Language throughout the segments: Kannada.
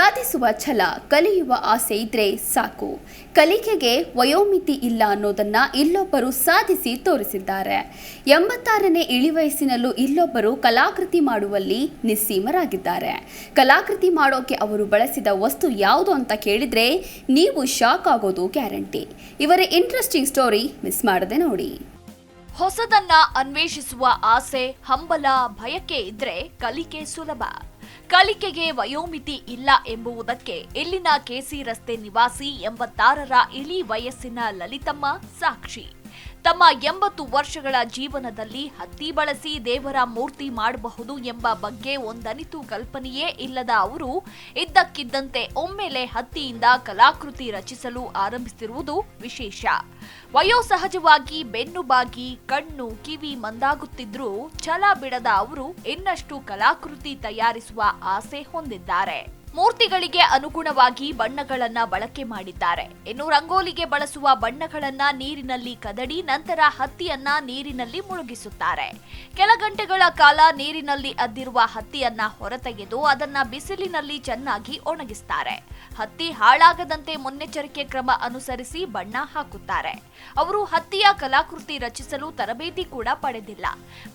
ಸಾಧಿಸುವ ಛಲ, ಕಲಿಯುವ ಆಸೆ ಇದ್ರೆ ಸಾಕು. ಕಲಿಕೆಗೆ ವಯೋಮಿತಿ ಇಲ್ಲ ಅನ್ನೋದನ್ನ ಇಲ್ಲೊಬ್ಬರು ಸಾಧಿಸಿ ತೋರಿಸಿದ್ದಾರೆ. 86ನೇ ಇಳಿವಯಸ್ಸಿನಲ್ಲೂ ಇಲ್ಲೊಬ್ಬರು ಕಲಾಕೃತಿ ಮಾಡುವಲ್ಲಿ ನಿಸ್ಸೀಮರಾಗಿದ್ದಾರೆ. ಕಲಾಕೃತಿ ಮಾಡೋಕೆ ಅವರು ಬಳಸಿದ ವಸ್ತು ಯಾವುದು ಅಂತ ಕೇಳಿದ್ರೆ ನೀವು ಶಾಕ್ ಆಗೋದು ಗ್ಯಾರಂಟಿ. ಇವರ ಇಂಟ್ರೆಸ್ಟಿಂಗ್ ಸ್ಟೋರಿ ಮಿಸ್ ಮಾಡದೆ ನೋಡಿ. ಹೊಸದನ್ನ ಅನ್ವೇಷಿಸುವ ಆಸೆ, ಹಂಬಲ, ಬಯಕೆ ಇದ್ರೆ ಕಲಿಕೆ ಸುಲಭ. ಕಲಿಕೆಗೆ ವಯೋಮಿತಿ ಇಲ್ಲ ಎಂಬುದಕ್ಕೆ ಇಲ್ಲಿನ ಕೆಸಿ ರಸ್ತೆ ನಿವಾಸಿ 86ರ ಇಳಿ ವಯಸ್ಸಿನ ಲಲಿತಮ್ಮ ಸಾಕ್ಷಿ. ತಮ್ಮ 80 ವರ್ಷಗಳ ಜೀವನದಲ್ಲಿ ಹತ್ತಿ ಬಳಸಿ ದೇವರ ಮೂರ್ತಿ ಮಾಡಬಹುದು ಎಂಬ ಬಗ್ಗೆ ಒಂದನಿತು ಕಲ್ಪನೆಯೇ ಇಲ್ಲದ ಅವರು ಇದ್ದಕ್ಕಿದ್ದಂತೆ ಒಮ್ಮೆಲೆ ಹತ್ತಿಯಿಂದ ಕಲಾಕೃತಿ ರಚಿಸಲು ಆರಂಭಿಸಿರುವುದು ವಿಶೇಷ. ವಯೋಸಹಜವಾಗಿ ಬೆನ್ನು ಬಾಗಿ ಕಣ್ಣು ಕಿವಿ ಮಂದಾಗುತ್ತಿದ್ರೂ ಛಲ ಬಿಡದ ಅವರು ಇನ್ನಷ್ಟು ಕಲಾಕೃತಿ ತಯಾರಿಸುವ ಆಸೆ ಹೊಂದಿದ್ದಾರೆ. ಮೂರ್ತಿಗಳಿಗೆ ಅನುಗುಣವಾಗಿ ಬಣ್ಣಗಳನ್ನ ಬಳಕೆ ಮಾಡಿದ್ದಾರೆ. ಇನ್ನು ರಂಗೋಲಿಗೆ ಬಳಸುವ ಬಣ್ಣಗಳನ್ನ ನೀರಿನಲ್ಲಿ ಕದಡಿ ನಂತರ ಹತ್ತಿಯನ್ನ ನೀರಿನಲ್ಲಿ ಮುಳುಗಿಸುತ್ತಾರೆ. ಕೆಲ ಗಂಟೆಗಳ ಕಾಲ ನೀರಿನಲ್ಲಿ ಅದ್ದಿರುವ ಹತ್ತಿಯನ್ನ ಹೊರತೆಗೆದು ಅದನ್ನ ಬಿಸಿಲಿನಲ್ಲಿ ಚೆನ್ನಾಗಿ ಒಣಗಿಸುತ್ತಾರೆ. ಹತ್ತಿ ಹಾಳಾಗದಂತೆ ಮುನ್ನೆಚ್ಚರಿಕೆ ಕ್ರಮ ಅನುಸರಿಸಿ ಬಣ್ಣ ಹಾಕುತ್ತಾರೆ. ಅವರು ಹತ್ತಿಯ ಕಲಾಕೃತಿ ರಚಿಸಲು ತರಬೇತಿ ಕೂಡ ಪಡೆದಿಲ್ಲ.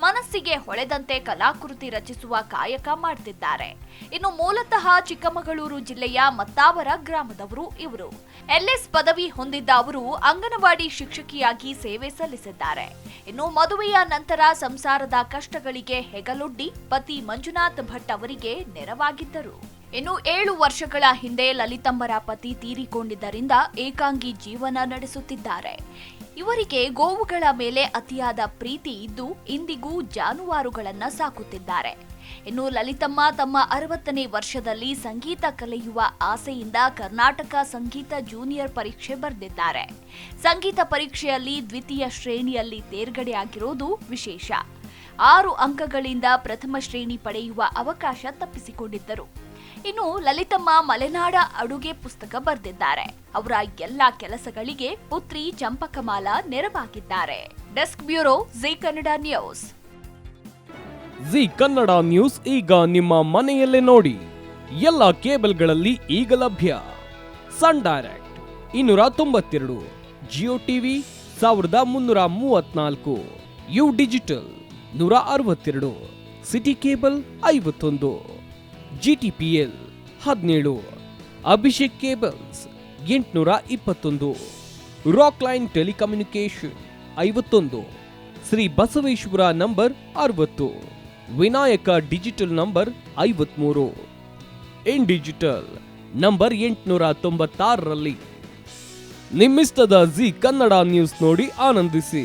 ಮನಸ್ಸಿಗೆ ಹೊಳೆದಂತೆ ಕಲಾಕೃತಿ ರಚಿಸುವ ಕಾಯಕ ಮಾಡುತ್ತಿದ್ದಾರೆ. ಇನ್ನು ಮೂಲತಃ ಚಿಕ್ಕಮಗಳೂರು ಜಿಲ್ಲೆಯ ಮತ್ತಾವರ ಗ್ರಾಮದವರು ಇವರು. ಎಲ್ಎಸ್ ಪದವಿ ಹೊಂದಿದ್ದ ಅವರು ಅಂಗನವಾಡಿ ಶಿಕ್ಷಕಿಯಾಗಿ ಸೇವೆ ಸಲ್ಲಿಸಿದ್ದಾರೆ. ಇನ್ನು ಮದುವೆಯ ನಂತರ ಸಂಸಾರದ ಕಷ್ಟಗಳಿಗೆ ಹೆಗಲೊಡ್ಡಿ ಪತಿ ಮಂಜುನಾಥ್ ಭಟ್ ಅವರಿಗೆ ನೆರವಾಗಿದ್ದರು. ಇನ್ನು 7 ವರ್ಷಗಳ ಹಿಂದೆ ಲಲಿತಮ್ಮರ ಪತಿ ತೀರಿಕೊಂಡಿದ್ದರಿಂದ ಏಕಾಂಗಿ ಜೀವನ ನಡೆಸುತ್ತಿದ್ದಾರೆ. ಇವರಿಗೆ ಗೋವುಗಳ ಮೇಲೆ ಅತಿಯಾದ ಪ್ರೀತಿ ಇದ್ದು ಇಂದಿಗೂ ಜಾನುವಾರುಗಳನ್ನ ಸಾಕುತ್ತಿದ್ದಾರೆ. ಇನ್ನು ಲಲಿತಮ್ಮ ತಮ್ಮ 60ನೇ ವರ್ಷದಲ್ಲಿ ಸಂಗೀತ ಕಲಿಯುವ ಆಸೆಯಿಂದ ಕರ್ನಾಟಕ ಸಂಗೀತ ಜೂನಿಯರ್ ಪರೀಕ್ಷೆ ಬರೆದಿದ್ದಾರೆ. ಸಂಗೀತ ಪರೀಕ್ಷೆಯಲ್ಲಿ ದ್ವಿತೀಯ ಶ್ರೇಣಿಯಲ್ಲಿ ತೇರ್ಗಡೆಯಾಗಿರೋದು ವಿಶೇಷ. 6 ಅಂಕಗಳಿಂದ ಪ್ರಥಮ ಶ್ರೇಣಿ ಪಡೆಯುವ ಅವಕಾಶ ತಪ್ಪಿಸಿಕೊಂಡಿದ್ದರು. ಇನ್ನು ಲಲಿತಮ್ಮ ಮಲೆನಾಡ ಅಡುಗೆ ಪುಸ್ತಕ ಬರೆದಿದ್ದಾರೆ. ಅವರ ಎಲ್ಲಾ ಕೆಲಸಗಳಿಗೆ ಪುತ್ರಿ ಚಂಪಕಮಾಲ ನೆರವಾಗಿದ್ದಾರೆ. Desk bureau Zee Kannada news. Zee Kannada news ಈಗ ನಿಮ್ಮ ಮನೆಯಲ್ಲೇ ನೋಡಿ. ಎಲ್ಲ ಕೇಬಲ್ಗಳಲ್ಲಿ ಈಗ ಲಭ್ಯ. Sun Direct 292, Jio TV 1334, U digital 162, City cable 51, GTPL 17, Abhishek cables 821, Rockline telecommunication 51, Shri Basaveshwara number 60, Vinayaka digital number 53, in digital number 896ರಲ್ಲಿ. ನಿಮ್ಮಿಸ್ತದ ಜಿ ಕನ್ನಡ ನ್ಯೂಸ್ ನೋಡಿ ಆನಂದಿಸಿ.